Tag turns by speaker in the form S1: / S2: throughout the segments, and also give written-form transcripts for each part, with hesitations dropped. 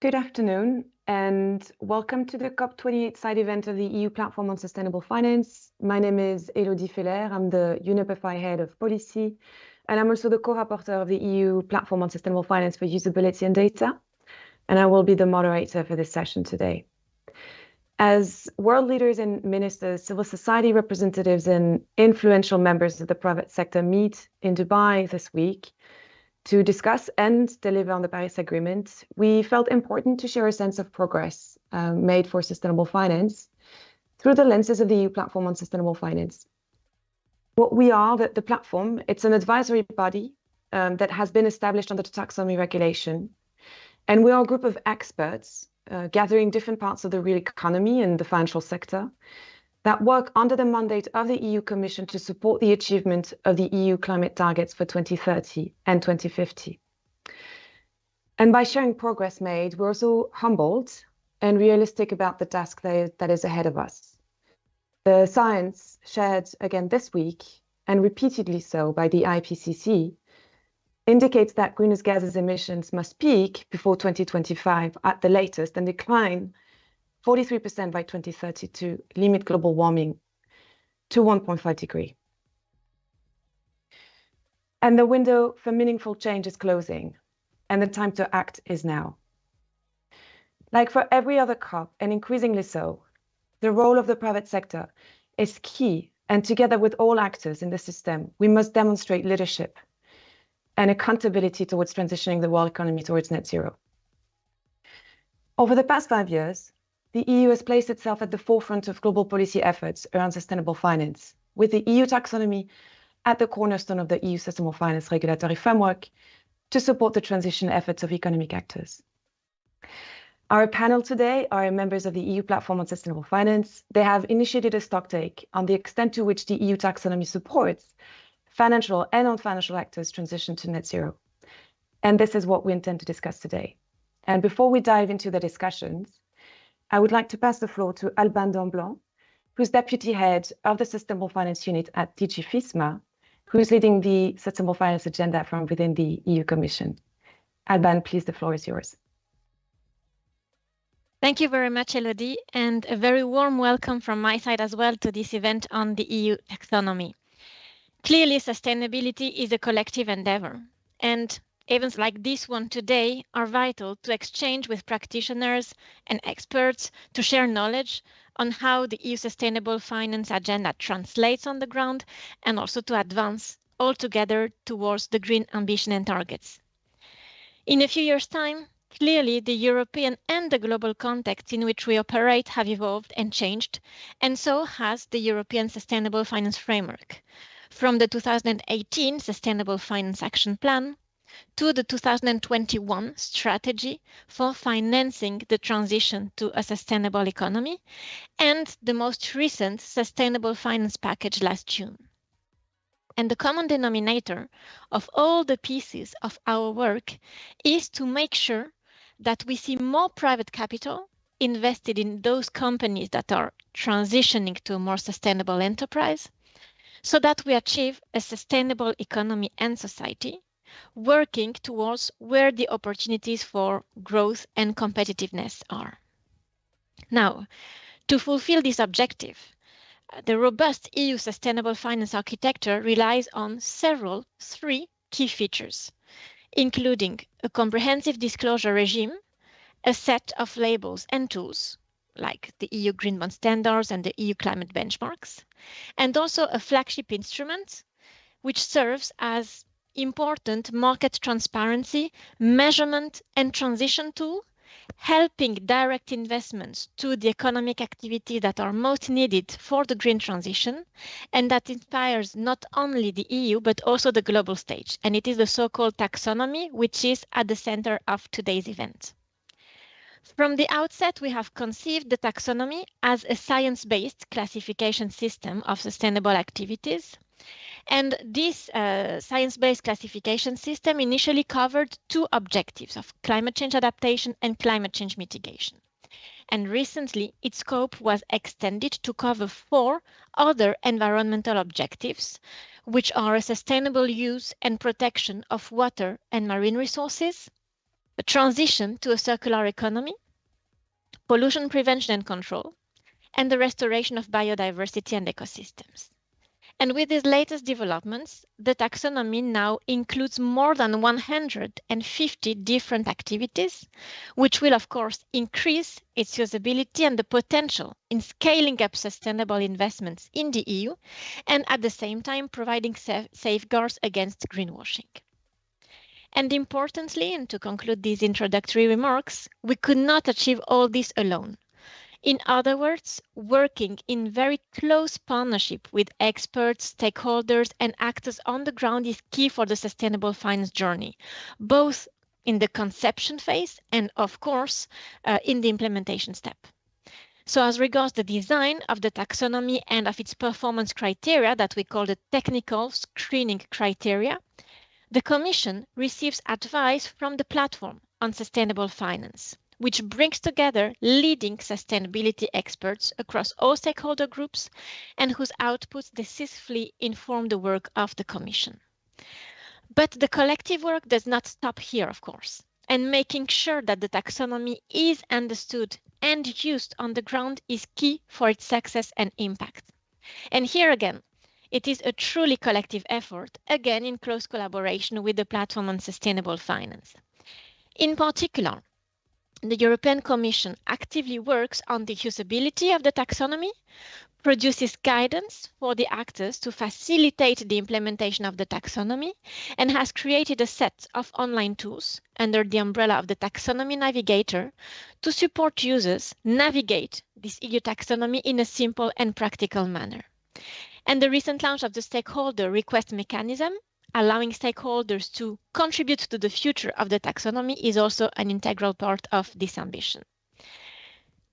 S1: Good afternoon, and welcome to the COP28 side event of the EU Platform on Sustainable Finance. My name is Elodie Feller. I'm the UNEPFI Head of Policy, and I'm also the co-rapporteur of the EU Platform on Sustainable Finance for Usability and Data, and I will be the moderator for this session today. As world leaders and ministers, civil society representatives, and influential members of the private sector meet in Dubai this week to discuss and deliver on the Paris Agreement, we felt important to share a sense of progress made for sustainable finance through the lenses of the EU Platform on Sustainable Finance. What we are, the platform, it's an advisory body that has been established under the Taxonomy regulation. And we are a group of experts gathering different parts of the real economy and the financial sector that work under the mandate of the EU Commission to support the achievement of the EU climate targets for 2030 and 2050. And by sharing progress made, we're also humbled and realistic about the task that is ahead of us. The science shared again this week, and repeatedly so by the IPCC, indicates that greenhouse gases emissions must peak before 2025 at the latest and decline 43% by 2030 to limit global warming to 1.5 degrees. And the window for meaningful change is closing, and the time to act is now. Like for every other COP, and increasingly so, the role of the private sector is key, and together with all actors in the system, we must demonstrate leadership and accountability towards transitioning the world economy towards net zero. Over the past 5 years, the EU has placed itself at the forefront of global policy efforts around sustainable finance, with the EU Taxonomy at the cornerstone of the EU Sustainable Finance Regulatory Framework to support the transition efforts of economic actors. Our panel today are members of the EU Platform on Sustainable Finance. They have initiated a stocktake on the extent to which the EU Taxonomy supports financial and non-financial actors' transition to net zero. And this is what we intend to discuss today. And before we dive into the discussions, I would like to pass the floor to Alban Damblanc, who's Deputy Head of the Sustainable Finance Unit at DG FISMA, who's leading the Sustainable Finance agenda from within the EU Commission. Alban, please, the floor is yours.
S2: Thank you very much, Elodie, and a very warm welcome from my side as well to this event on the EU Taxonomy. Clearly, sustainability is a collective endeavor, and events like this one today are vital to exchange with practitioners and experts to share knowledge on how the EU Sustainable Finance Agenda translates on the ground and also to advance all together towards the green ambition and targets. In a few years' time, clearly the European and the global context in which we operate have evolved and changed, and so has the European Sustainable Finance Framework, from the 2018 Sustainable Finance Action Plan to the 2021 strategy for financing the transition to a sustainable economy, and the most recent sustainable finance package last June. And the common denominator of all the pieces of our work is to make sure that we see more private capital invested in those companies that are transitioning to a more sustainable enterprise, so that we achieve a sustainable economy and society, working towards where the opportunities for growth and competitiveness are. Now, to fulfill this objective, the robust EU sustainable finance architecture relies on three key features, including a comprehensive disclosure regime, a set of labels and tools, like the EU Green Bond Standards and the EU Climate Benchmarks, and also a flagship instrument which serves as important market transparency, measurement and transition tool, helping direct investments to the economic activities that are most needed for the green transition, and that inspires not only the EU but also the global stage. And it is the so-called taxonomy which is at the center of today's event. From the outset, we have conceived the taxonomy as a science-based classification system of sustainable activities. And this science-based classification system initially covered two objectives of climate change adaptation and climate change mitigation. And recently, its scope was extended to cover 4 other environmental objectives, which are a sustainable use and protection of water and marine resources, a transition to a circular economy, pollution prevention and control, and the restoration of biodiversity and ecosystems. And with these latest developments, the taxonomy now includes more than 150 different activities, which will, of course, increase its usability and the potential in scaling up sustainable investments in the EU, and at the same time providing safeguards against greenwashing. And importantly, and to conclude these introductory remarks, we could not achieve all this alone. In other words, working in very close partnership with experts, stakeholders, and actors on the ground is key for the sustainable finance journey, both in the conception phase and, of course, in the implementation step. So as regards the design of the taxonomy and of its performance criteria that we call the technical screening criteria, the Commission receives advice from the Platform on Sustainable Finance, which brings together leading sustainability experts across all stakeholder groups and whose outputs decisively inform the work of the Commission. But the collective work does not stop here, of course, and making sure that the taxonomy is understood and used on the ground is key for its success and impact. And here again, it is a truly collective effort, again in close collaboration with the Platform on Sustainable Finance. In particular, the European Commission actively works on the usability of the taxonomy, produces guidance for the actors to facilitate the implementation of the taxonomy, and has created a set of online tools under the umbrella of the Taxonomy Navigator to support users navigate this EU taxonomy in a simple and practical manner. And the recent launch of the stakeholder request mechanism, allowing stakeholders to contribute to the future of the taxonomy, is also an integral part of this ambition.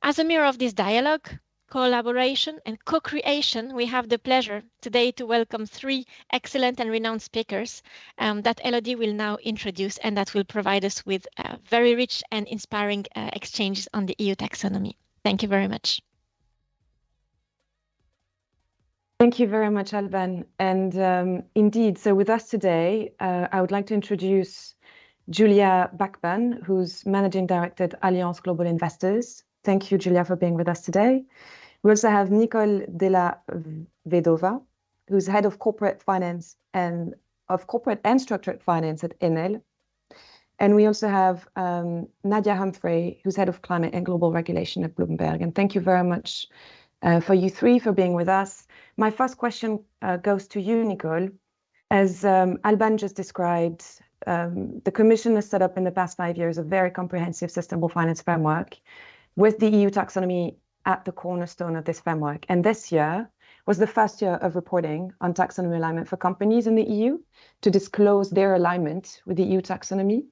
S2: As a mirror of this dialogue, collaboration and co-creation, we have the pleasure today to welcome three excellent and renowned speakers that Elodie will now introduce and that will provide us with very rich and inspiring exchanges on the EU taxonomy. Thank you very much.
S1: Thank you very much, Alban. And indeed, so with us today, I would like to introduce Julia Bachman, who's Managing Director at Allianz Global Investors. Thank you, Julia, for being with us today. We also have Nicole Della Vedova, who's Head of Corporate Finance and Structured Finance at Enel. And we also have Nadia Humphrey, who's Head of Climate and Global Regulation at Bloomberg. And thank you very much for you three for being with us. My first question goes to you, Nicole. As Alban just described, the Commission has set up in the past 5 years a very comprehensive sustainable finance framework with the EU taxonomy at the cornerstone of this framework. And this year was the first year of reporting on taxonomy alignment for companies in the EU to disclose their alignment with the EU taxonomy.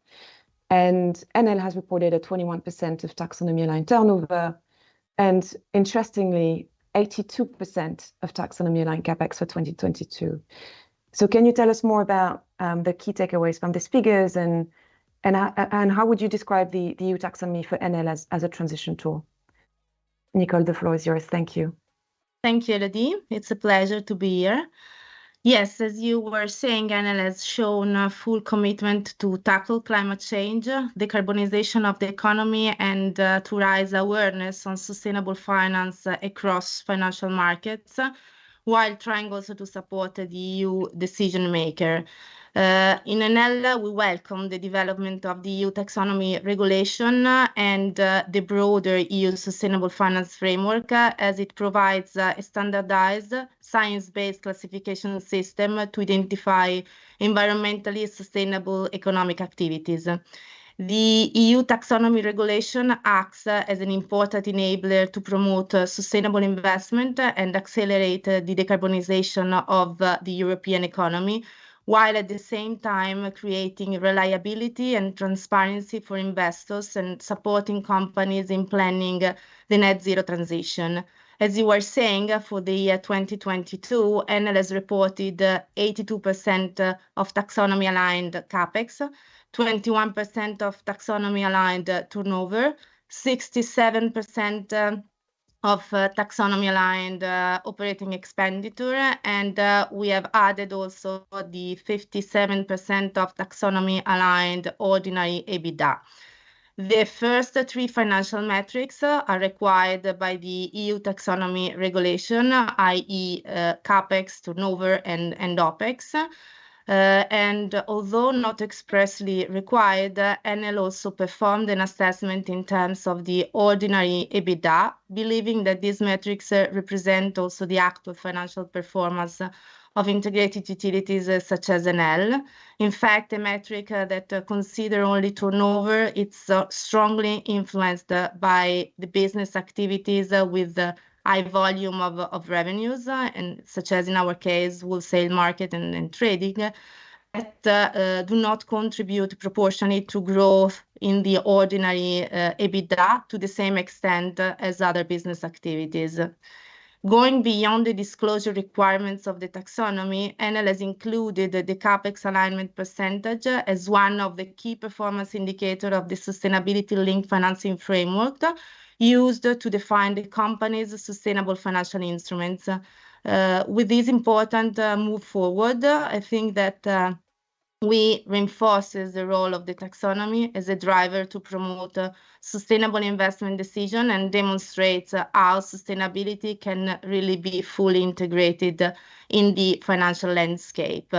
S1: And Enel has reported a 21% of taxonomy aligned turnover. And interestingly, 82% of taxonomy aligned capex for 2022. So can you tell us more about the key takeaways from these figures and how would you describe the EU taxonomy for Enel as a transition tool? Nicole, the floor is yours. Thank you.
S3: Thank you, Elodie. It's a pleasure to be here. Yes, as you were saying, Enel has shown a full commitment to tackle climate change, decarbonization of the economy, and to raise awareness on sustainable finance across financial markets, while trying also to support the EU decision maker. In Enel, we welcome the development of the EU taxonomy regulation and the broader EU sustainable finance framework as it provides a standardized science-based classification system to identify environmentally sustainable economic activities. The EU taxonomy regulation acts as an important enabler to promote sustainable investment and accelerate the decarbonization of the European economy, while at the same time creating reliability and transparency for investors and supporting companies in planning the net zero transition. As you were saying, for the year 2022, Enel has reported 82% of taxonomy-aligned capex, 21% of taxonomy-aligned turnover, 67% of taxonomy-aligned operating expenditure, and we have added also the 57% of taxonomy-aligned ordinary EBITDA. The first three financial metrics are required by the EU Taxonomy regulation, i.e. CapEx, turnover, and OpEx. And although not expressly required, Enel also performed an assessment in terms of the ordinary EBITDA, believing that these metrics represent also the actual financial performance of integrated utilities such as Enel. In fact, a metric that consider only turnover, it's strongly influenced by the business activities with high volume of revenues, and such as in our case, wholesale market and trading, that do not contribute proportionally to growth in the ordinary EBITDA to the same extent as other business activities. Going beyond the disclosure requirements of the taxonomy, Enel has included the CapEx alignment percentage as one of the key performance indicators of the sustainability-linked financing framework used to define the company's sustainable financial instruments. With this important move forward, I think that we reinforces the role of the taxonomy as a driver to promote sustainable investment decision and demonstrates how sustainability can really be fully integrated in the financial landscape.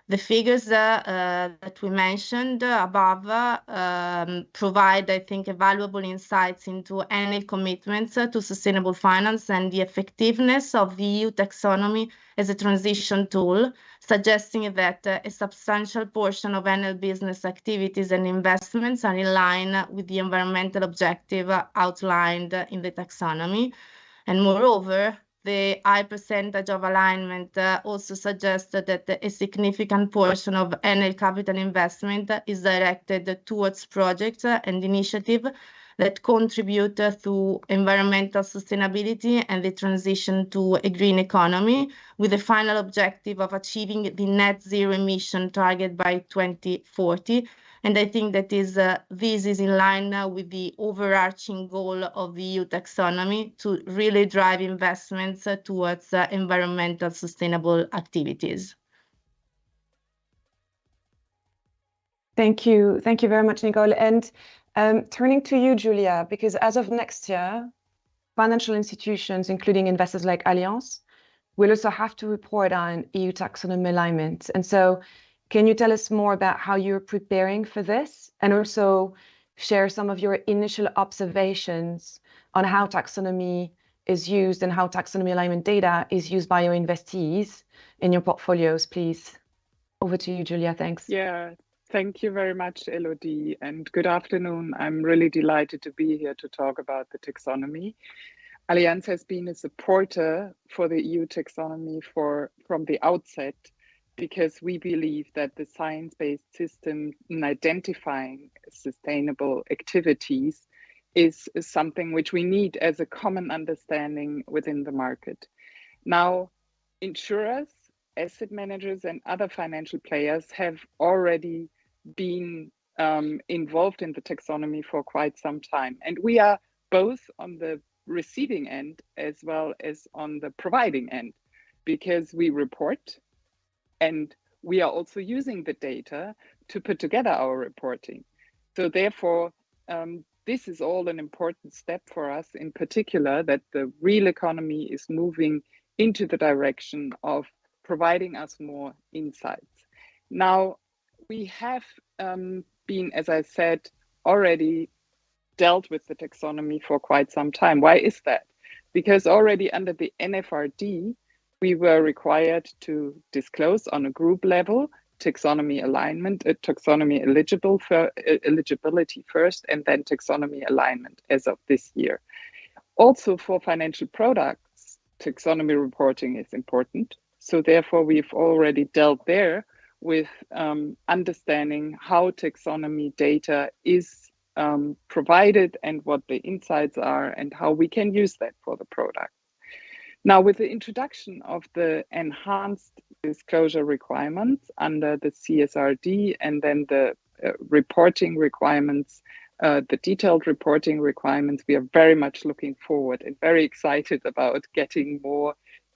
S3: The figures that we mentioned above provide, I think, valuable insights into Enel commitments to sustainable finance and the effectiveness of the EU taxonomy as a transition tool, suggesting that a substantial portion of Enel business activities and investments are in line with the environmental objective outlined in the taxonomy. And moreover, the high percentage of alignment also suggests that a significant portion of Enel capital investment is directed towards projects and initiatives that contribute to environmental sustainability and the transition to a green economy, with the final objective of achieving the net zero emission target by 2040. And I think that this is in line with the overarching goal of the EU taxonomy to really drive investments towards environmental sustainable activities.
S1: Thank you. Thank you very much, Nicole. And turning to you, Julia, because as of next year, financial institutions, including investors like Allianz, will also have to report on EU taxonomy alignment. And so can you tell us more about how you're preparing for this, and also share some of your initial observations on how taxonomy is used and how taxonomy alignment data is used by your investees in your portfolios, please? Over to you, Julia. Thanks.
S4: Yeah, thank you very much, Elodie, and good afternoon. I'm really delighted to be here to talk about the taxonomy. Allianz has been a supporter for the EU taxonomy from the outset, because we believe that the science-based system in identifying sustainable activities is something which we need as a common understanding within the market. Now, insurers, asset managers, and other financial players have already been involved in the taxonomy for quite some time. And we are both on the receiving end as well as on the providing end, because we report, and we are also using the data to put together our reporting. So therefore, this is all an important step for us, in particular, that the real economy is moving into the direction of providing us more insights. Now, we have been, as I said, already dealt with the taxonomy for quite some time. Why is that? Because already under the NFRD, we were required to disclose on a group level taxonomy alignment, taxonomy eligibility first, and then taxonomy alignment as of this year. Also for financial products, taxonomy reporting is important. So therefore, we've already dealt there with understanding how taxonomy data is provided and what the insights are and how we can use that for the product. Now, with the introduction of the enhanced disclosure requirements under the CSRD and then the reporting requirements the detailed reporting requirements, we are very much looking forward and very excited about getting more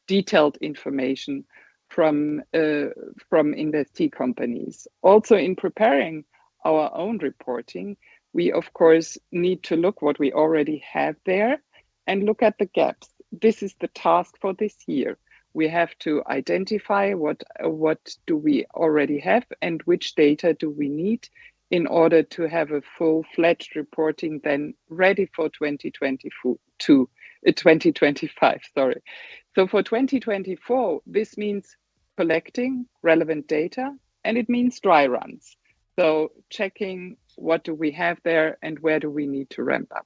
S4: detailed information from investee companies. Also, in preparing our own reporting, we of course need to look what we already have there and look at the gaps. This is the task for this year. We have to identify what do we already have and which data do we need in order to have a full-fledged reporting then ready for 2025, sorry. So for 2024, this means collecting relevant data, and it means dry runs. So checking what do we have there and where do we need to ramp up.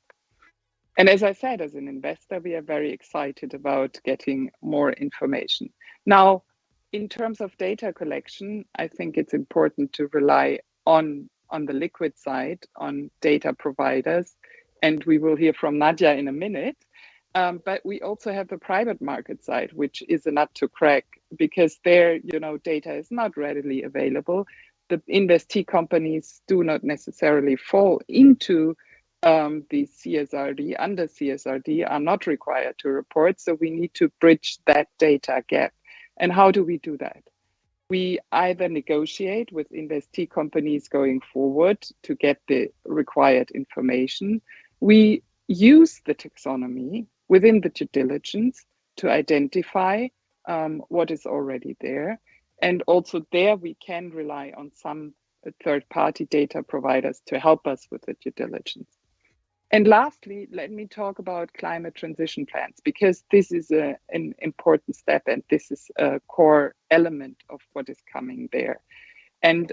S4: And as I said, as an investor, we are very excited about getting more information. Now, in terms of data collection, I think it's important to rely on the liquid side, on data providers, and we will hear from Nadia in a minute. But we also have the private market side, which is a nut to crack, because there, data is not readily available. The investee companies do not necessarily fall into the CSRD, under CSRD, are not required to report. So we need to bridge that data gap. And how do we do that? We either negotiate with investee companies going forward to get the required information. We use the taxonomy within the due diligence to identify what is already there. And also there we can rely on some third-party data providers to help us with the due diligence. And lastly, let me talk about climate transition plans, because this is an important step and this is a core element of what is coming there. And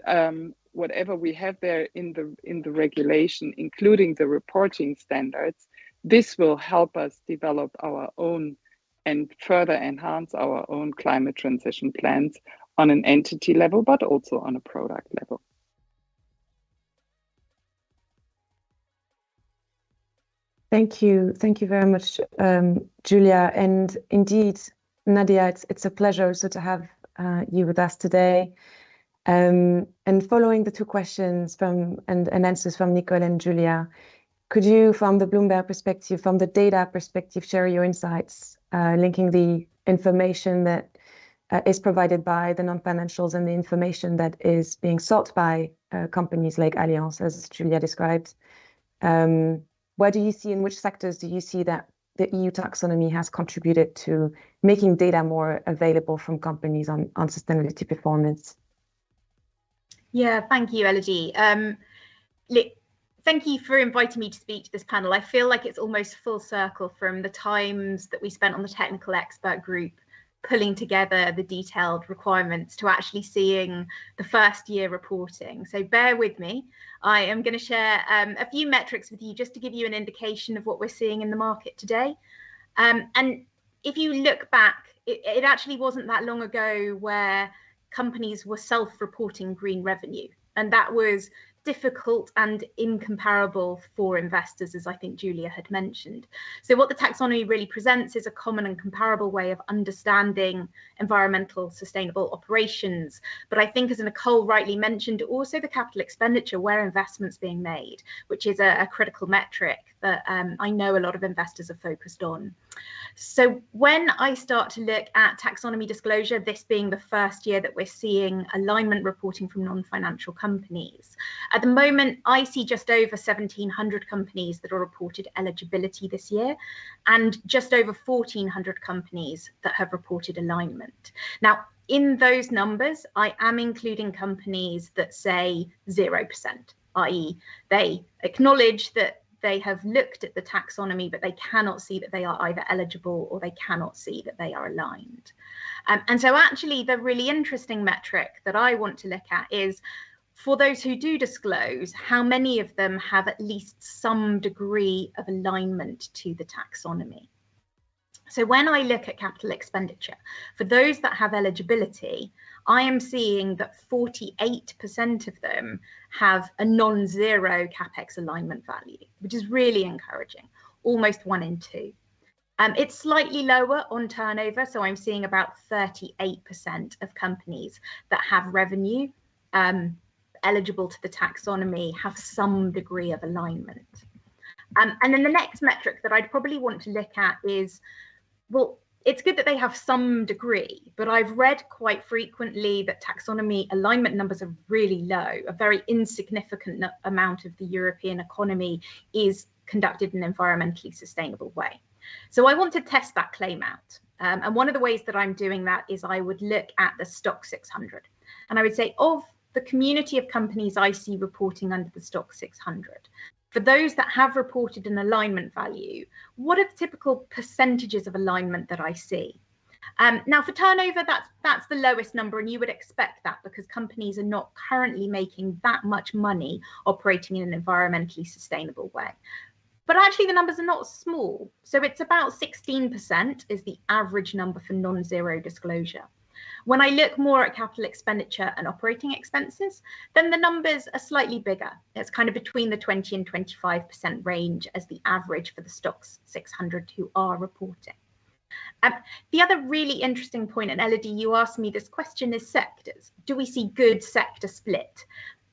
S4: whatever we have there in the regulation, including the reporting standards, this will help us develop our own and further enhance our own climate transition plans on an entity level, but also on a product level.
S1: Thank you very much, Julia. And indeed, Nadia, it's a pleasure also to have you with us today. And following the two questions and answers from Nicole and Julia, could you, from the Bloomberg perspective, from the data perspective, share your insights, linking the information that is provided by the non-financials and the information that is being sought by companies like Allianz, as Julia described? Where do you see, in which sectors do you see that the EU taxonomy has contributed to making data more available from companies on sustainability performance?
S5: Yeah, thank you, Elodie. Thank you for inviting me to speak to this panel. I feel like it's almost full circle from the times that we spent on the technical expert group pulling together the detailed requirements to actually seeing the first year reporting. So bear with me. I am going to share a few metrics with you just to give you an indication of what we're seeing in the market today. And if you look back, it actually wasn't that long ago where companies were self-reporting green revenue, and that was difficult and incomparable for investors, as I think Julia had mentioned. So what the taxonomy really presents is a common and comparable way of understanding environmental sustainable operations. But I think, as Nicole rightly mentioned, also the capital expenditure, where investments being made, which is a critical metric that I know a lot of investors are focused on. So when I start to look at taxonomy disclosure, this being the first year that we're seeing alignment reporting from non-financial companies, at the moment, I see just over 1,700 companies that are reported eligibility this year, and just over 1,400 companies that have reported alignment. Now, in those numbers, I am including companies that say 0%, i.e. they acknowledge that they have looked at the taxonomy, but they cannot see that they are either eligible or they cannot see that they are aligned. And so actually the really interesting metric that I want to look at is, for those who do disclose, how many of them have at least some degree of alignment to the taxonomy. So when I look at capital expenditure, for those that have eligibility, I am seeing that 48% of them have a non-zero CapEx alignment value, which is really encouraging, almost 1 in 2. It's slightly lower on turnover, so I'm seeing about 38% of companies that have revenue eligible to the taxonomy have some degree of alignment. And then the next metric that I'd probably want to look at is, well, it's good that they have some degree, but I've read quite frequently that taxonomy alignment numbers are really low. A very insignificant amount of the European economy is conducted in an environmentally sustainable way. So I want to test that claim out. And one of the ways that I'm doing that is I would look at the Stock 600. And I would say, of the community of companies I see reporting under the Stock 600, for those that have reported an alignment value, what are the typical percentages of alignment that I see? Now for turnover, that's the lowest number, and you would expect that because companies are not currently making that much money operating in an environmentally sustainable way. But actually the numbers are not small. So it's about 16% is the average number for non-zero disclosure. When I look more at capital expenditure and operating expenses, then the numbers are slightly bigger. It's kind of between the 20 and 25% range as the average for the stocks 600 who are reporting. The other really interesting point, and Elodie, you asked me this question, is sectors. Do we see good sector split?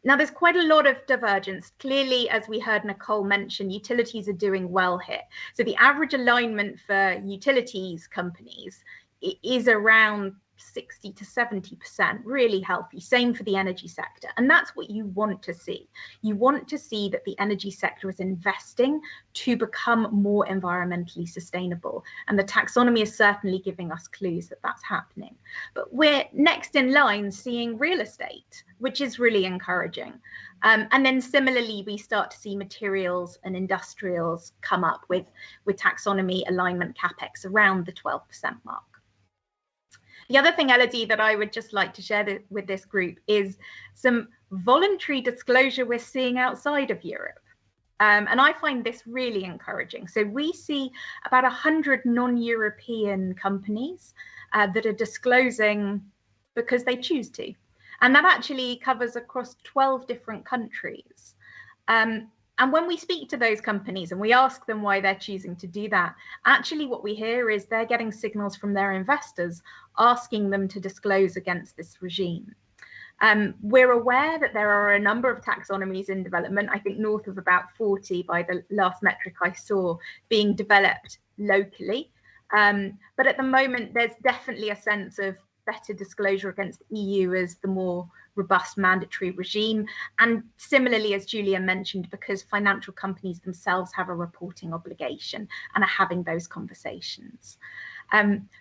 S5: Now, there's quite a lot of divergence. Clearly, as we heard Nicole mention, utilities are doing well here. So the average alignment for utilities companies is around 60 to 70%, really healthy. Same for the energy sector. And that's what you want to see. You want to see that the energy sector is investing to become more environmentally sustainable. And the taxonomy is certainly giving us clues that that's happening. But we're next in line seeing real estate, which is really encouraging. And then similarly, we start to see materials and industrials come up with taxonomy alignment capex around the 12% mark. The other thing, Elodie, that I would just like to share with this group is some voluntary disclosure we're seeing outside of Europe. And I find this really encouraging. So we see about 100 non-European companies that are disclosing because they choose to. And that actually covers across 12 different countries. And when we speak to those companies and we ask them why they're choosing to do that, actually what we hear is they're getting signals from their investors asking them to disclose against this regime. We're aware that there are a number of taxonomies in development, I think north of about 40 by the last metric I saw, being developed locally. But at the moment, there's definitely a sense of better disclosure against the EU as the more robust mandatory regime. And similarly, as Julia mentioned, because financial companies themselves have a reporting obligation and are having those conversations.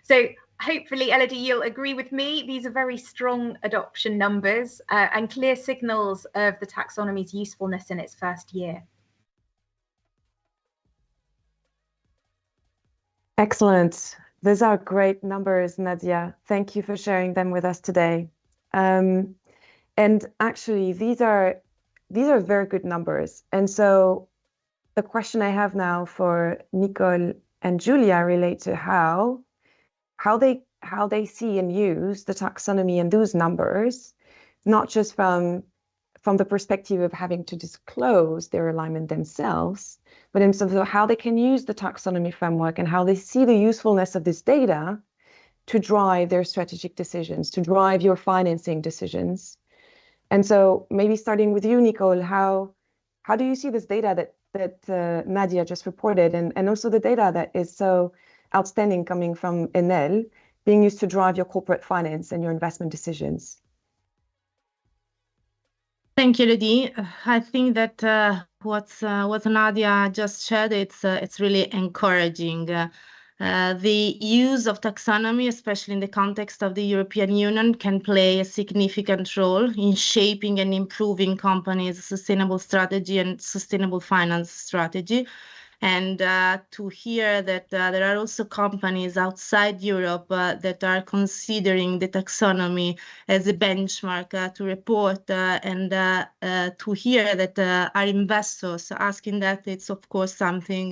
S5: So hopefully, Elodie, you'll agree with me. These are very strong adoption numbers and clear signals of the taxonomy's usefulness in its first year.
S1: Excellent. Those are great numbers, Nadia. Thank you for sharing them with us today. And actually, these are very good numbers. And so the question I have now for Nicole and Julia relate to how they see and use the taxonomy and those numbers, not just from the perspective of having to disclose their alignment themselves, but in terms of how they can use the taxonomy framework and how they see the usefulness of this data to drive their strategic decisions, to drive your financing decisions. And so maybe starting with you, Nicole, how do you see this data that Nadia just reported, and also the data that is so outstanding coming from Enel being used to drive your corporate finance and your investment decisions?
S3: Thank you, Elodie. I think that what Nadia just shared, it's really encouraging. The use of taxonomy, especially in the context of the European Union, can play a significant role in shaping and improving companies' sustainable strategy and sustainable finance strategy. And to hear that there are also companies outside Europe that are considering the taxonomy as a benchmark to report, and to hear that our investors asking that, it's of course something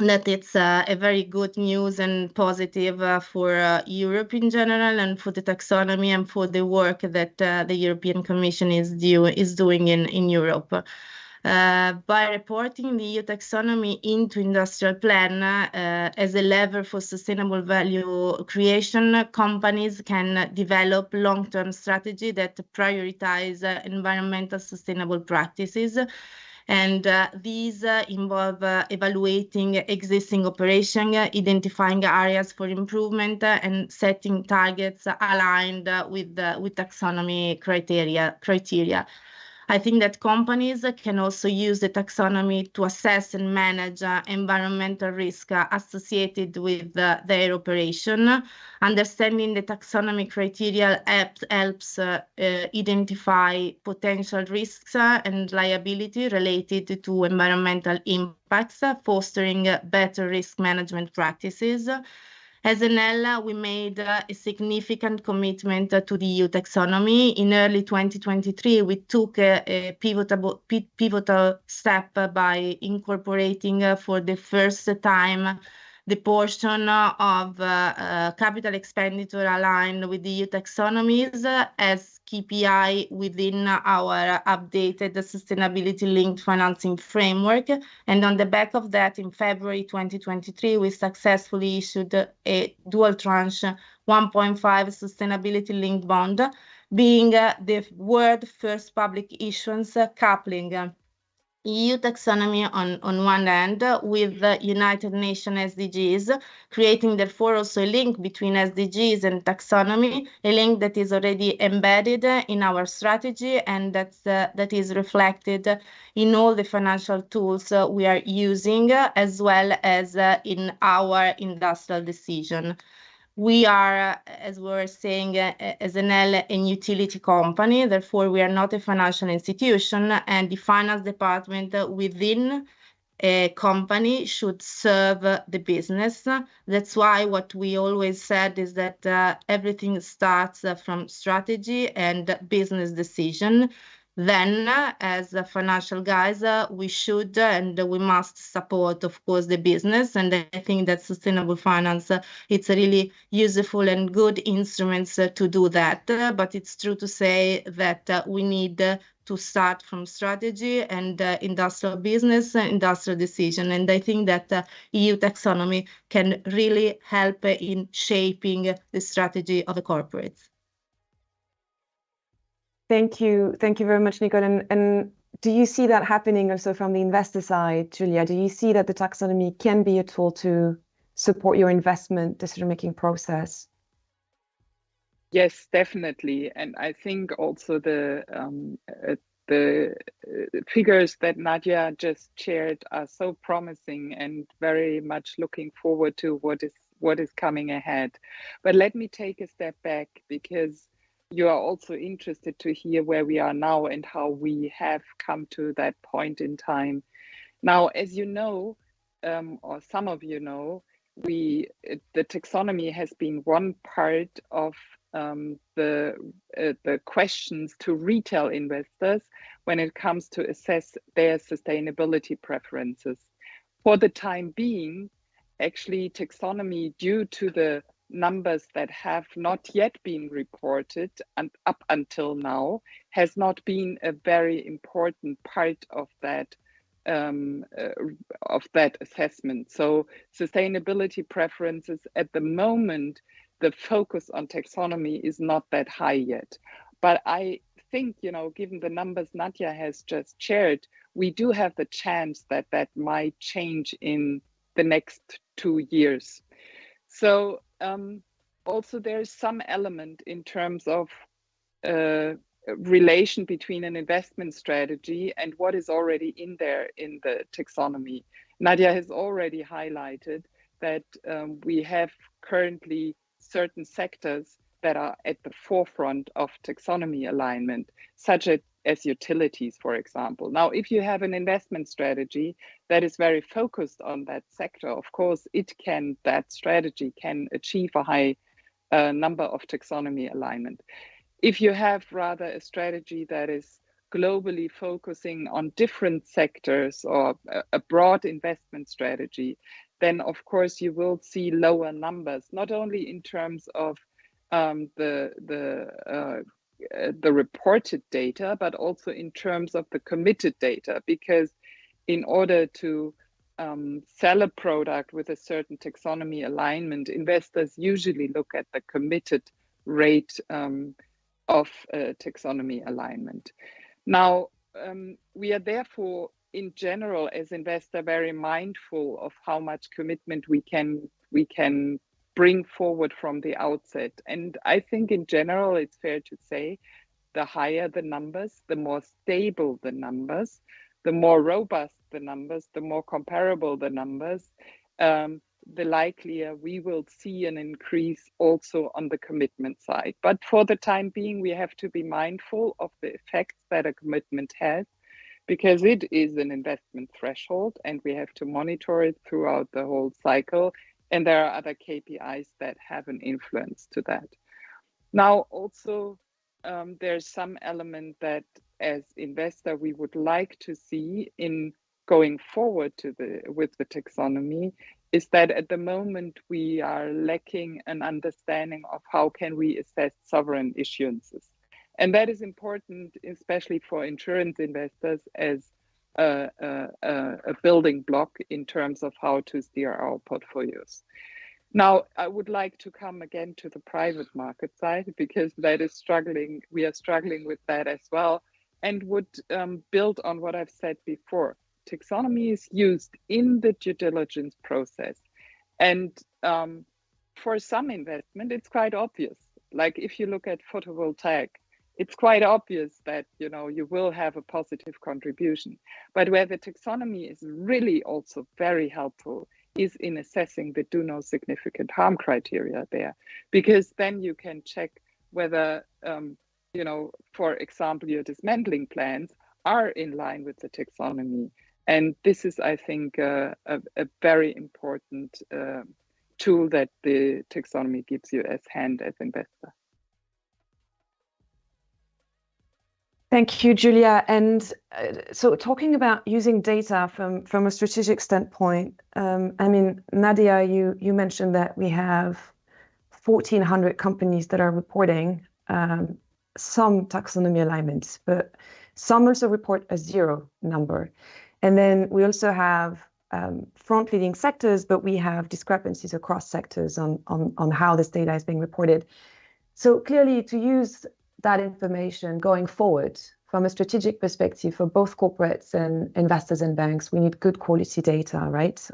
S3: that it's a very good news and positive for Europe in general, and for the taxonomy and for the work that the European Commission is doing in Europe. By reporting the EU taxonomy into industrial plan as a lever for sustainable value creation, companies can develop long-term strategy that prioritize environmental sustainable practices. And these involve evaluating existing operation, identifying areas for improvement, and setting targets aligned with taxonomy criteria. I think that companies can also use the taxonomy to assess and manage environmental risk associated with their operation. Understanding the taxonomy criteria helps identify potential risks and liability related to environmental impacts, fostering better risk management practices. As Enel, we made a significant commitment to the EU taxonomy. In early 2023, we took a pivotal step by incorporating for the first time the portion of capital expenditure aligned with the EU taxonomies as KPI within our updated sustainability-linked financing framework. And on the back of that, in February 2023, we successfully issued a dual tranche 1.5 sustainability-linked bond, being the world's first public issuance coupling EU taxonomy on one hand with the United Nations SDGs, creating therefore also a link between SDGs and taxonomy, a link that is already embedded in our strategy and that is reflected in all the financial tools we are using, as well as in our industrial decision. We are, as we were saying, as Enel, a utility company. Therefore, we are not a financial institution, and the finance department within a company should serve the business. That's why what we always said is that everything starts from strategy and business decision. Then, as financial guys, we should and we must support, of course, the business. And I think that sustainable finance, it's a really useful and good instruments to do that. But it's true to say that we need to start from strategy and industrial business, industrial decision. And I think that EU taxonomy can really help in shaping the strategy of the corporates.
S1: Thank you very much, Nicole. And do you see that happening also from the investor side, Julia? Do you see that the taxonomy can be a tool to support your investment decision-making process?
S4: Yes, definitely. And I think also the figures that Nadia just shared are so promising and very much looking forward to what is coming ahead. But let me take a step back, because you are also interested to hear where we are now and how we have come to that point in time. Now, as you know, or some of you know, the taxonomy has been one part of the questions to retail investors when it comes to assess their sustainability preferences. For the time being, actually, taxonomy, due to the numbers that have not yet been reported and up until now, has not been a very important part of that assessment. So sustainability preferences at the moment, the focus on taxonomy is not that high yet. But I think, you know, given the numbers Nadia has just shared, we do have the chance that that might change in the next 2 years. So also there's some element in terms of relation between an investment strategy and what is already in there in the taxonomy. Nadia has already highlighted that we have currently certain sectors that are at the forefront of taxonomy alignment, such as utilities, for example. Now, if you have an investment strategy that is very focused on that sector, of course, that strategy can achieve a high number of taxonomy alignment. If you have rather a strategy that is globally focusing on different sectors or a broad investment strategy, then of course you will see lower numbers, not only in terms of the the reported data, but also in terms of the committed data, because in order to sell a product with a certain taxonomy alignment, investors usually look at the committed rate of taxonomy alignment. Now, we are therefore, in general, as investor, very mindful of how much commitment we can bring forward from the outset. And I think in general, it's fair to say, the higher the numbers, the more stable the numbers, the more robust the numbers, the more comparable the numbers, the likelier we will see an increase also on the commitment side. But for the time being, we have to be mindful of the effects that a commitment has, because it is an investment threshold and we have to monitor it throughout the whole cycle. And there are other KPIs that have an influence to that. Now, also, there's some element that as investor we would like to see in going forward with the taxonomy, is that at the moment we are lacking an understanding of how can we assess sovereign issuances. And that is important, especially for insurance investors, as a building block in terms of how to steer our portfolios. Now, I would like to come again to the private market side, because that is struggling. We are struggling with that as well, and would build on what I've said before. Taxonomy is used in the due diligence process. And for some investment, it's quite obvious. Like if you look at photovoltaic, it's quite obvious that you will have a positive contribution. But where the taxonomy is really also very helpful is in assessing the do no significant harm criteria there, because then you can check whether, for example, your dismantling plans are in line with the taxonomy. And this is, I think, a very important tool that the taxonomy gives you as investor.
S1: Thank you, Julia. And so talking about using data from a strategic standpoint, I mean, Nadia, you mentioned that we have 1,400 companies that are reporting some taxonomy alignments, but some also report a zero number. And then we also have front-leading sectors, but we have discrepancies across sectors on how this data is being reported. So clearly, to use that information going forward from a strategic perspective for both corporates and investors and banks, we need good quality data, right?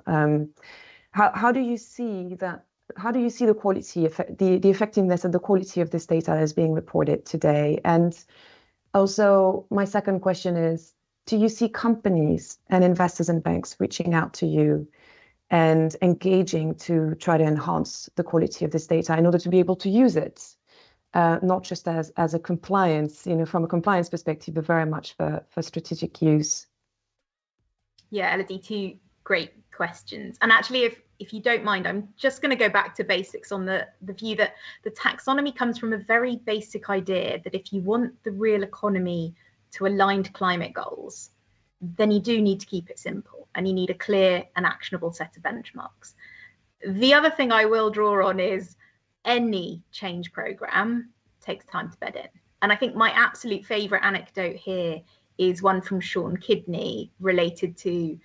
S1: How do you see that? How do you see the quality, the effectiveness and the quality of this data as being reported today? And also, my second question is, do you see companies and investors and banks reaching out to you and engaging to try to enhance the quality of this data in order to be able to use it? Not just as a compliance, from a compliance perspective, but very much for strategic use.
S5: Yeah, Elodie, two great questions. And actually, if you don't mind, I'm just going to go back to basics on the view that the taxonomy comes from a very basic idea that if you want the real economy to align to climate goals, then you do need to keep it simple and you need a clear and actionable set of benchmarks. The other thing I will draw on is any change program takes time to bed in. And I think my absolute favorite anecdote here is one from Sean Kidney related to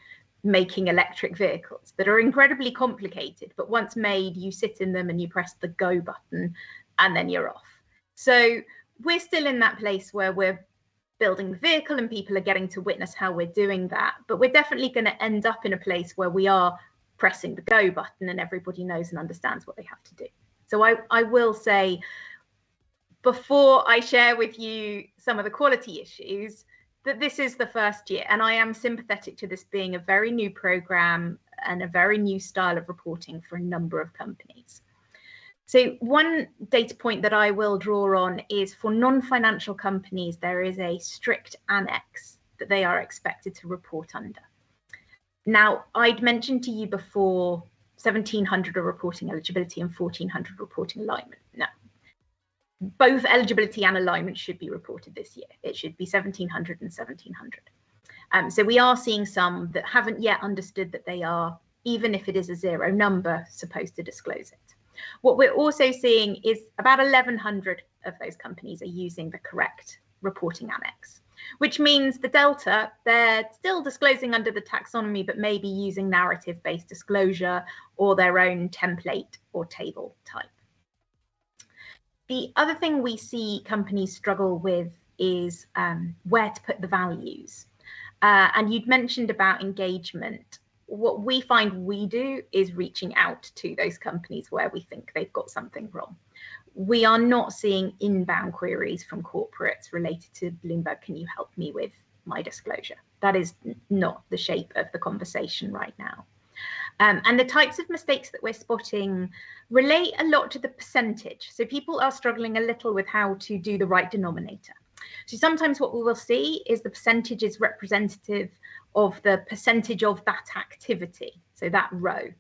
S5: making electric vehicles that are incredibly complicated, but once made, you sit in them and you press the go button and then you're off. So we're still in that place where we're building the vehicle and people are getting to witness how we're doing that. But we're definitely going to end up in a place where we are pressing the go button and everybody knows and understands what they have to do. So I will say, before I share with you some of the quality issues, that this is the first year. And I am sympathetic to this being a very new program and a very new style of reporting for a number of companies. So one data point that I will draw on is for non-financial companies, there is a strict annex that they are expected to report under. Now, I'd mentioned to you before 1,700 are reporting eligibility and 1,400 reporting alignment. Now, both eligibility and alignment should be reported this year. It should be 1,700 and 1,700. So we are seeing some that haven't yet understood that they are, even if it is a zero number, supposed to disclose it. What we're also seeing is about 1,100 of those companies are using the correct reporting annex, which means the delta, they're still disclosing under the taxonomy, but maybe using narrative-based disclosure or their own template or table type. The other thing we see companies struggle with is where to put the values. And you'd mentioned about engagement. What we find we do is reaching out to those companies where we think they've got something wrong. We are not seeing inbound queries from corporates related to Bloomberg, can you help me with my disclosure? That is not the shape of the conversation right now. And the types of mistakes that we're spotting relate a lot to the percentage. So people are struggling a little with how to do the right denominator. So sometimes what we will see is the percentage is representative of the percentage of that activity, so that row.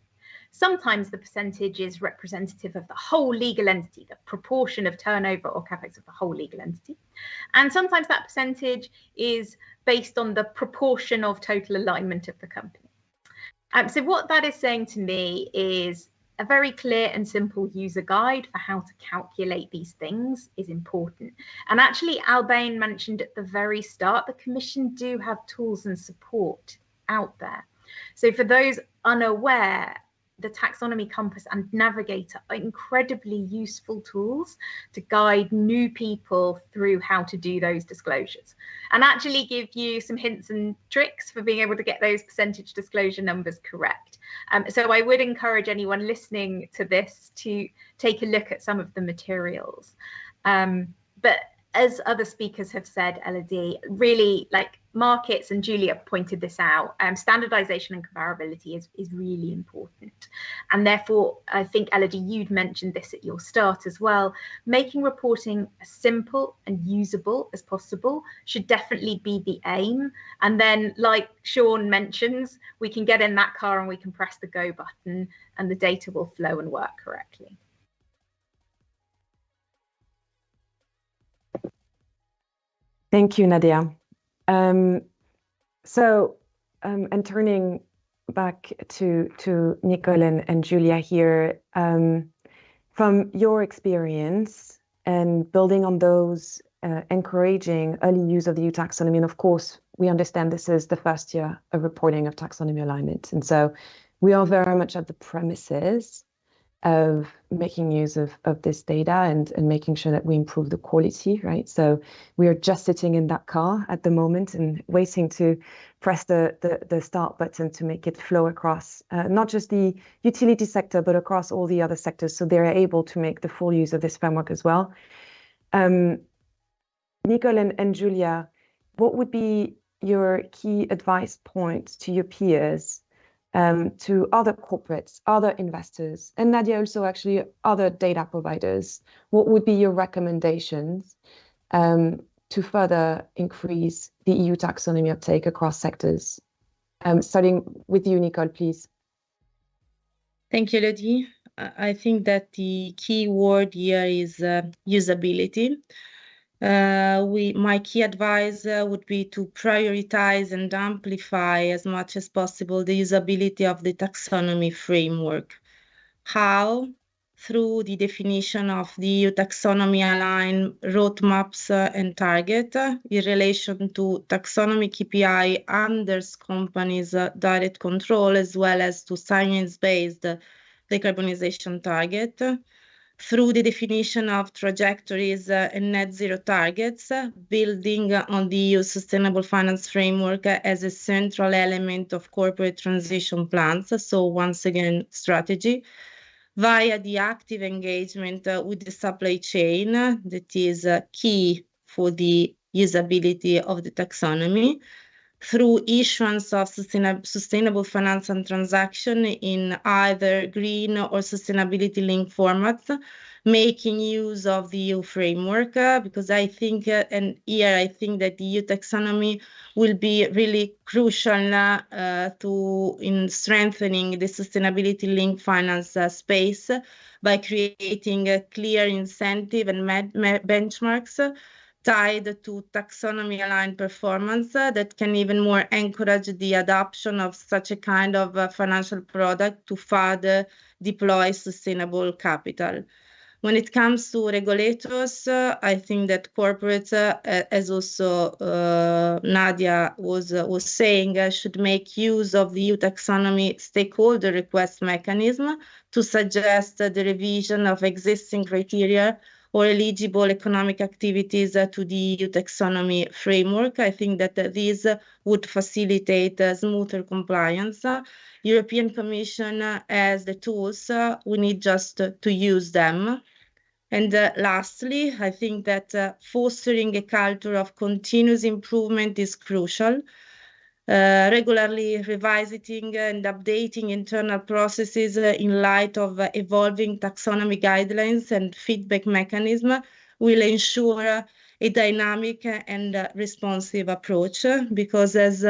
S5: Sometimes the percentage is representative of the whole legal entity, the proportion of turnover or capex of the whole legal entity. And sometimes that percentage is based on the proportion of total alignment of the company. So what that is saying to me is a very clear and simple user guide for how to calculate these things is important. And actually, Albain mentioned at the very start, the Commission do have tools and support out there. So for those unaware, the Taxonomy Compass and Navigator are incredibly useful tools to guide new people through how to do those disclosures and actually give you some hints and tricks for being able to get those percentage disclosure numbers correct. So I would encourage anyone listening to this to take a look at some of the materials. But as other speakers have said, Elodie, really, like markets, and Julia pointed this out, standardization and comparability is really important. And therefore, I think, Elodie, you'd mentioned this at your start as well, making reporting as simple and usable as possible should definitely be the aim. And then, like Sean mentions, we can get in that car and we can press the go button and the data will flow and work correctly.
S1: Thank you, Nadia. And turning back to Nicole and Julia here, from your experience and building on those, encouraging early use of the EU taxonomy, and of course, we understand this is the first year of reporting of taxonomy alignment. And so we are very much at the premises of making use of this data and making sure that we improve the quality, right? So we are just sitting in that car at the moment and waiting to press the start button to make it flow across, not just the utility sector, but across all the other sectors, so they're able to make the full use of this framework as well. Nicole and Julia, what would be your key advice points to your peers, to other corporates, other investors, and Nadia also actually other data providers? What would be your recommendations to further increase the EU taxonomy uptake across sectors? Starting with you, Nicole, please.
S3: Thank you, Elodie. I think that the key word here is usability. My key advice would be to prioritize and amplify as much as possible the usability of the taxonomy framework. How? Through the definition of the EU taxonomy aligned roadmaps and target in relation to taxonomy KPI under companies' direct control, as well as to science-based decarbonization target. Through the definition of trajectories and net zero targets, building on the EU Sustainable Finance Framework as a central element of corporate transition plans, so once again, strategy, via the active engagement with the supply chain, that is key for the usability of the taxonomy, through issuance of sustainable finance and transaction in either green or sustainability-linked formats, making use of the EU framework, because I think, and here I think that the EU taxonomy will be really crucial in strengthening the sustainability-linked finance space by creating a clear incentive and benchmarks tied to taxonomy-aligned performance that can even more encourage the adoption of such a kind of financial product to further deploy sustainable capital. When it comes to regulators, I think that corporates, as also Nadia was saying, should make use of the EU Taxonomy stakeholder request mechanism to suggest the revision of existing criteria or eligible economic activities to the EU Taxonomy framework. I think that this would facilitate smoother compliance. European Commission has the tools, we need just to use them. And lastly, I think that fostering a culture of continuous improvement is crucial. Regularly revisiting and updating internal processes in light of evolving taxonomy guidelines and feedback mechanism will ensure a dynamic and responsive approach, because as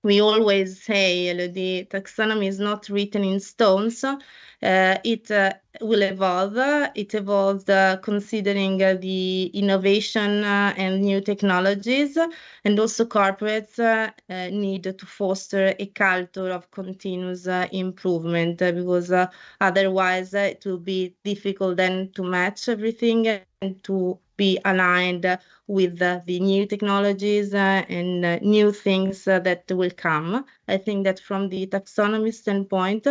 S3: we always say, the taxonomy is not written in stones. It will evolve. It evolves considering the innovation and new technologies, and also corporates need to foster a culture of continuous improvement, because otherwise it will be difficult then to match everything and to be aligned with the new technologies and new things that will come. I think that from the taxonomy standpoint,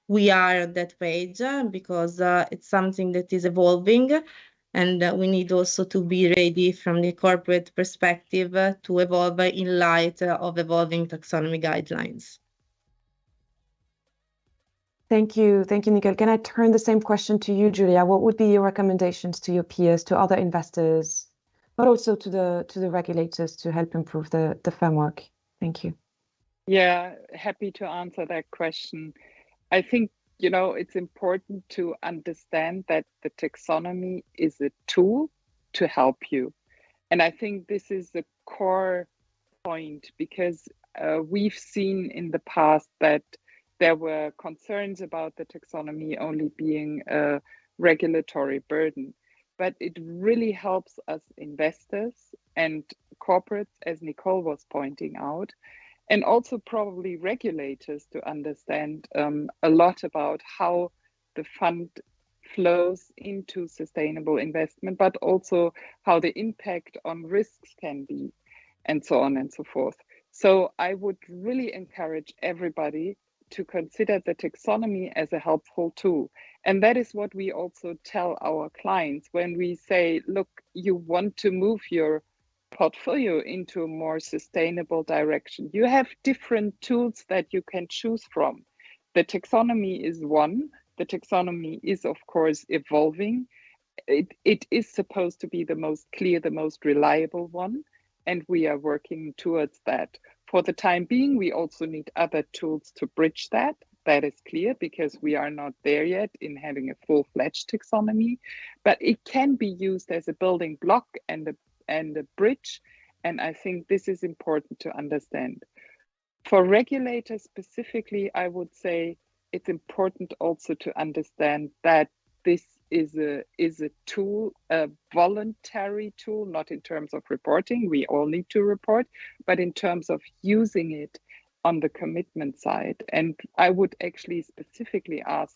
S3: we are on that page because it's something that is evolving, and we need also to be ready from the corporate perspective to evolve in light of evolving taxonomy guidelines.
S1: Thank you, Nicole. Can I turn the same question to you, Julia? What would be your recommendations to your peers, to other investors, but also to the regulators to help improve the framework? Thank you.
S4: Yeah, happy to answer that question. I think, you know, it's important to understand that the taxonomy is a tool to help you. And I think this is the core point, because we've seen in the past that there were concerns about the taxonomy only being a regulatory burden, but it really helps us investors and corporates, as Nicole was pointing out, and also probably regulators to understand a lot about how the fund flows into sustainable investment, but also how the impact on risks can be, and so on and so forth. So I would really encourage everybody to consider the taxonomy as a helpful tool. And that is what we also tell our clients when we say, look, you want to move your portfolio into a more sustainable direction. You have different tools that you can choose from. The taxonomy is one. The taxonomy is, of course, evolving. It is supposed to be the most clear, the most reliable one, and we are working towards that. For the time being, we also need other tools to bridge that. That is clear, because we are not there yet in having a full-fledged taxonomy, but it can be used as a building block and a bridge. And I think this is important to understand. For regulators specifically, I would say it's important also to understand that this is a tool, a voluntary tool, not in terms of reporting. We all need to report, but in terms of using it on the commitment side. And I would actually specifically ask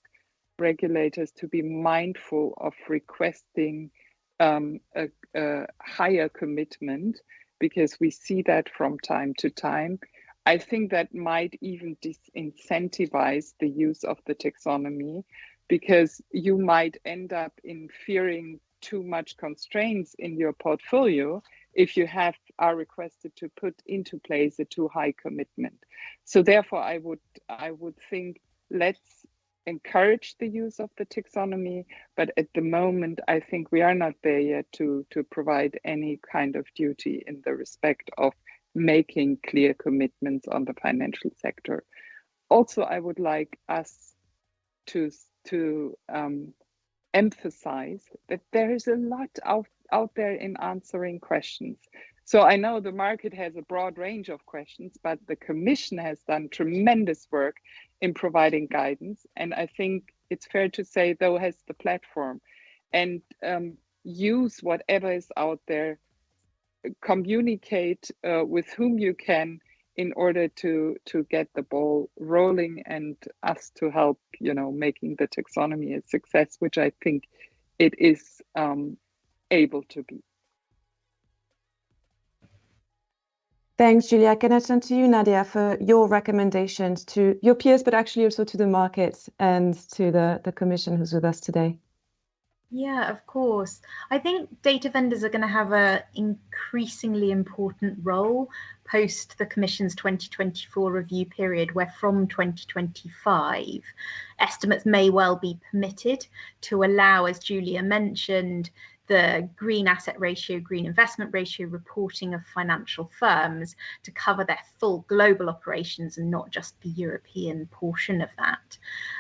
S4: regulators to be mindful of requesting a higher commitment, because we see that from time to time. I think that might even disincentivize the use of the taxonomy, because you might end up in fearing too much constraints in your portfolio if you are requested to put into place a too high commitment. So therefore, I would think, let's encourage the use of the taxonomy, but at the moment, I think we are not there yet to provide any kind of duty in the respect of making clear commitments on the financial sector. Also, I would like us to emphasize that there is a lot out there in answering questions. So I know the market has a broad range of questions, but the Commission has done tremendous work in providing guidance. And I think it's fair to say, though, has the platform, and use whatever is out there, communicate with whom you can in order to get the ball rolling and us to help, you know, making the taxonomy a success, which I think it is able to be.
S1: Thanks, Julia. Can I turn to you, Nadia, for your recommendations to your peers, but actually also to the markets and to the Commission who's with us today?
S5: Yeah, of course. I think data vendors are going to have an increasingly important role post the Commission's 2024 review period, where from 2025, estimates may well be permitted to allow, as Julia mentioned, the green asset ratio, green investment ratio reporting of financial firms to cover their full global operations and not just the European portion of that.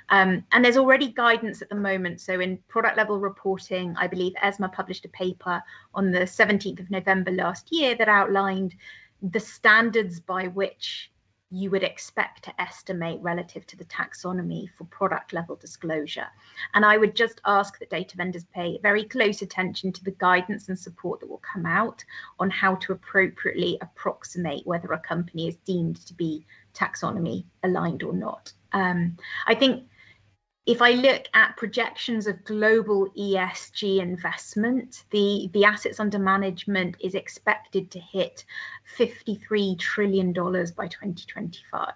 S5: And there's already guidance at the moment. So in product level reporting, I believe ESMA published a paper on the 17th of November last year that outlined the standards by which you would expect to estimate relative to the taxonomy for product level disclosure. And I would just ask that data vendors pay very close attention to the guidance and support that will come out on how to appropriately approximate whether a company is deemed to be taxonomy aligned or not. I think if I look at projections of global ESG investment, the assets under management is expected to hit $53 trillion by 2025,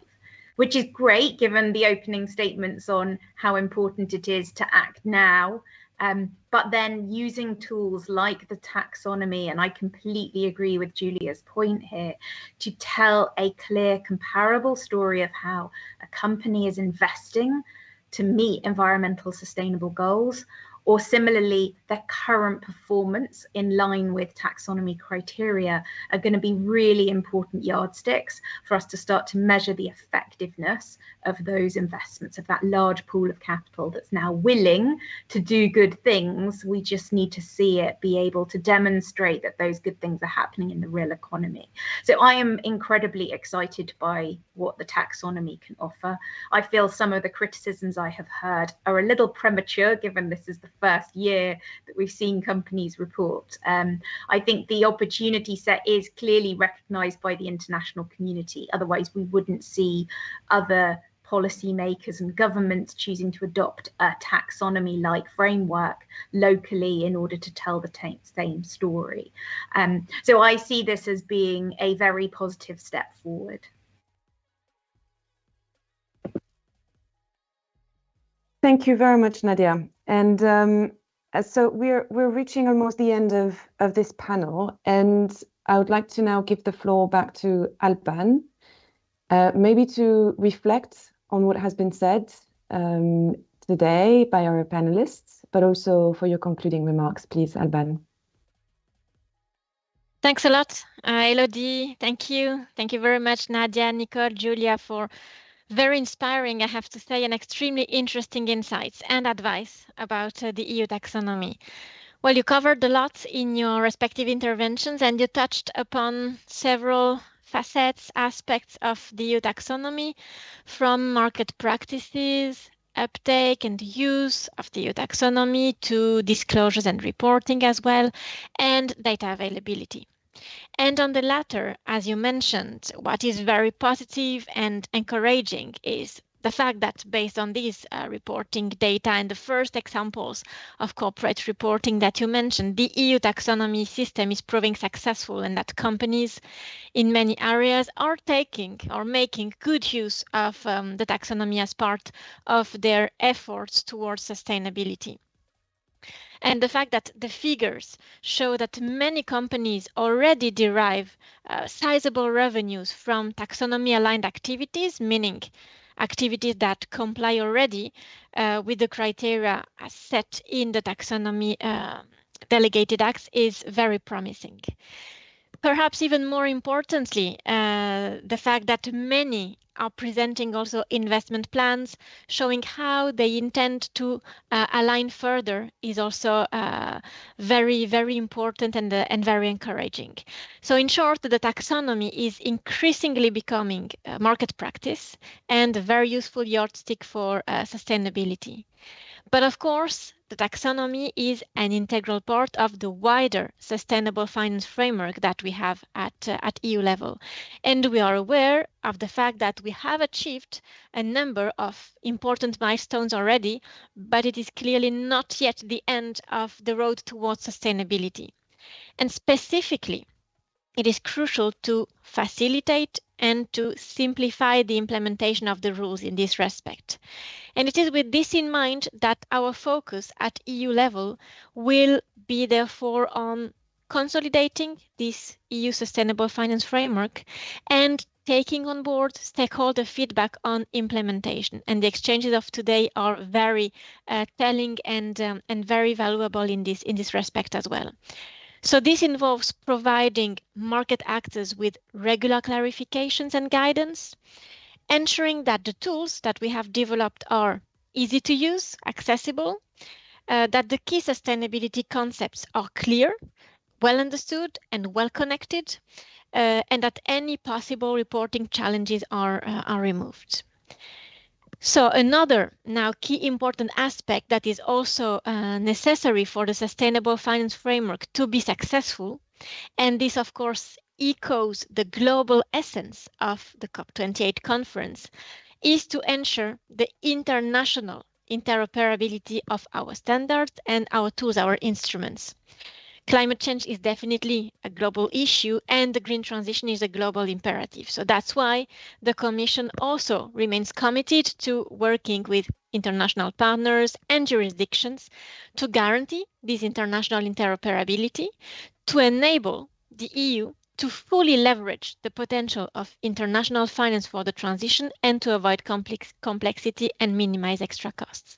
S5: which is great given the opening statements on how important it is to act now. But then using tools like the taxonomy, and I completely agree with Julia's point here, to tell a clear, comparable story of how a company is investing to meet environmental sustainable goals, or similarly, their current performance in line with taxonomy criteria are going to be really important yardsticks for us to start to measure the effectiveness of those investments, of that large pool of capital that's now willing to do good things. We just need to see it be able to demonstrate that those good things are happening in the real economy. So I am incredibly excited by what the taxonomy can offer. I feel some of the criticisms I have heard are a little premature, given this is the first year that we've seen companies report. I think the opportunity set is clearly recognised by the international community. Otherwise, we wouldn't see other policymakers and governments choosing to adopt a taxonomy-like framework locally in order to tell the same story. So I see this as being a very positive step forward.
S1: Thank you very much, Nadia. And so we're reaching almost the end of this panel, and I would like to now give the floor back to Alban, maybe to reflect on what has been said today by our panelists, but also for your concluding remarks, please, Alban.
S2: Thanks a lot, Elodie. Thank you. Thank you very much, Nadia, Nicole, Julia, for very inspiring, I have to say, and extremely interesting insights and advice about the EU taxonomy. Well, you covered a lot in your respective interventions, and you touched upon several facets, aspects of the EU taxonomy, from market practices, uptake and use of the EU taxonomy, to disclosures and reporting as well, and data availability. And on the latter, as you mentioned, what is very positive and encouraging is the fact that based on these reporting data and the first examples of corporate reporting that you mentioned, the EU taxonomy system is proving successful, and that companies in many areas are taking or making good use of the taxonomy as part of their efforts towards sustainability. And the fact that the figures show that many companies already derive sizable revenues from taxonomy-aligned activities, meaning activities that comply already with the criteria as set in the taxonomy delegated acts, is very promising. Perhaps even more importantly, the fact that many are presenting also investment plans showing how they intend to align further is also very, very important and very encouraging. So in short, the taxonomy is increasingly becoming market practice and a very useful yardstick for sustainability. But of course, the taxonomy is an integral part of the wider sustainable finance framework that we have at EU level. And we are aware of the fact that we have achieved a number of important milestones already, but it is clearly not yet the end of the road towards sustainability. And specifically, it is crucial to facilitate and to simplify the implementation of the rules in this respect. And it is with this in mind that our focus at EU level will be therefore on consolidating this EU Sustainable Finance Framework and taking on board stakeholder feedback on implementation. And the exchanges of today are very telling and very valuable in this respect as well. So this involves providing market actors with regular clarifications and guidance, ensuring that the tools that we have developed are easy to use, accessible, that the key sustainability concepts are clear, well understood and well connected, and that any possible reporting challenges are removed. So another now key important aspect that is also necessary for the Sustainable Finance Framework to be successful, and this of course echoes the global essence of the COP28 conference, is to ensure the international interoperability of our standards and our tools, our instruments. Climate change is definitely a global issue and the green transition is a global imperative. So that's why the Commission also remains committed to working with international partners and jurisdictions to guarantee this international interoperability, to enable the EU to fully leverage the potential of international finance for the transition and to avoid complexity and minimize extra costs.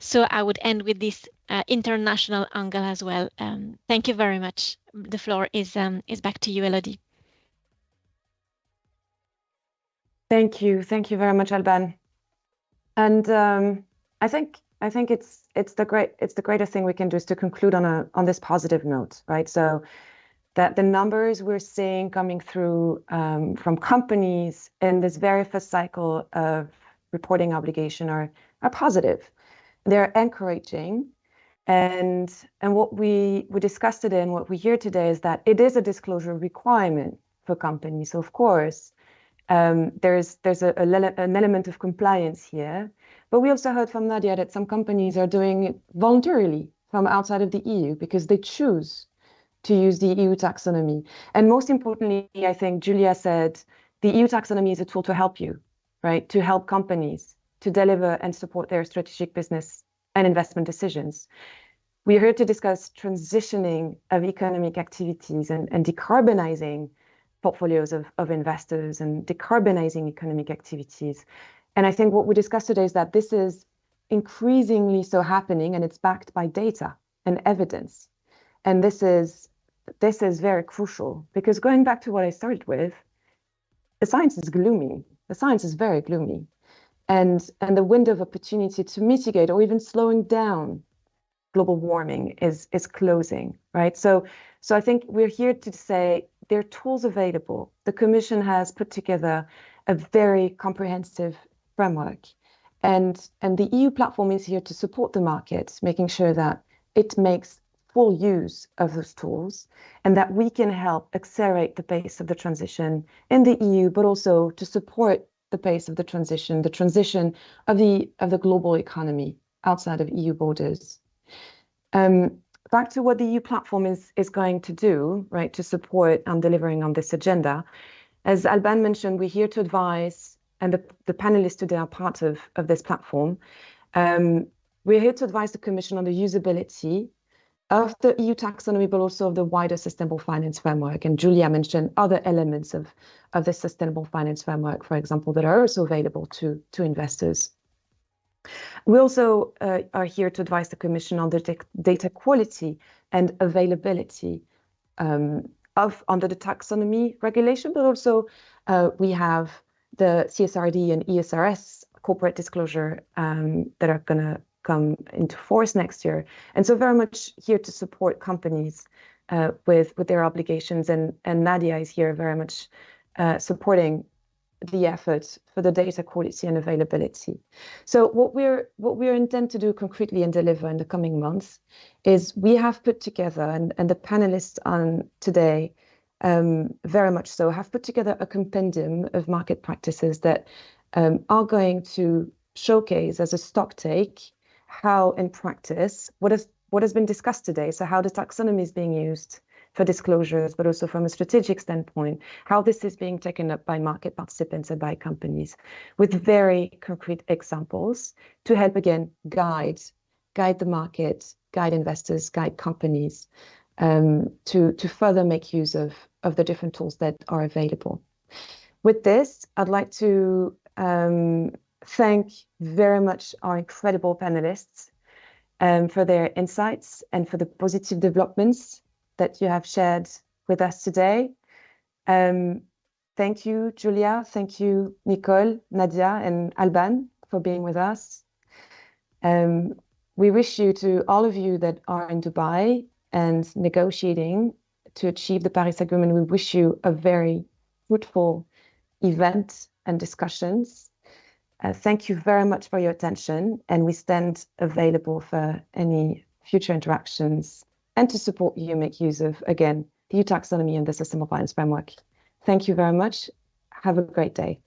S2: So I would end with this international angle as well. Thank you very much. The floor is back to you, Elodie.
S1: Thank you very much, Alban. And I think it's the greatest thing we can do is to conclude on this positive note, right? So that the numbers we're seeing coming through from companies in this very first cycle of reporting obligation are positive. They're encouraging, and what we discussed today and what we hear today is that it is a disclosure requirement for companies. So of course, there's an element of compliance here, but we also heard from Nadia that some companies are doing it voluntarily from outside of the EU because they choose to use the EU taxonomy. And most importantly, I think Julia said the EU taxonomy is a tool to help you, right? To help companies to deliver and support their strategic business and investment decisions. We're here to discuss transitioning of economic activities and decarbonizing portfolios of investors and decarbonizing economic activities. And I think what we discussed today is that this is increasingly so happening, and it's backed by data and evidence. And this is very crucial, because going back to what I started with, the science is gloomy. The science is very gloomy. And the window of opportunity to mitigate or even slowing down global warming is closing, right? So I think we're here to say there are tools available. The Commission has put together a very comprehensive framework, and the EU platform is here to support the market, making sure that it makes full use of those tools and that we can help accelerate the pace of the transition in the EU, but also to support the pace of the transition of the global economy outside of EU borders. Back to what the EU platform is going to do, right, to support delivering on this agenda. As Alban mentioned, we're here to advise, and the panelists today are part of this platform. We're here to advise the Commission on the usability of the EU taxonomy, but also of the wider sustainable finance framework. And Julia mentioned other elements of the sustainable finance framework, for example, that are also available to investors. We also are here to advise the Commission on the data quality and availability under the taxonomy regulation, but also we have the CSRD and ESRS corporate disclosure that are going to come into force next year. And so very much here to support companies with their obligations. And Nadia is here very much supporting the effort for the data quality and availability. So what we're intent to do concretely and deliver in the coming months is we have put together, and the panelists on today very much so, have put together a compendium of market practices that are going to showcase as a stock take how in practice, what has been discussed today, so how the taxonomy is being used for disclosures, but also from a strategic standpoint, how this is being taken up by market participants and by companies, with very concrete examples to help, again, guide the market, guide investors, guide companies to further make use of the different tools that are available. With this, I'd like to thank very much our incredible panelists for their insights and for the positive developments that you have shared with us today. Thank you, Julia. Thank you, Nicole, Nadia, and Alban for being with us. We wish you, to all of you that are in Dubai and negotiating to achieve the Paris Agreement, we wish you a very fruitful event and discussions. Thank you very much for your attention, and we stand available for any future interactions and to support you make use of, again, the EU Taxonomy and the Sustainable Finance Framework. Thank you very much. Have a great day.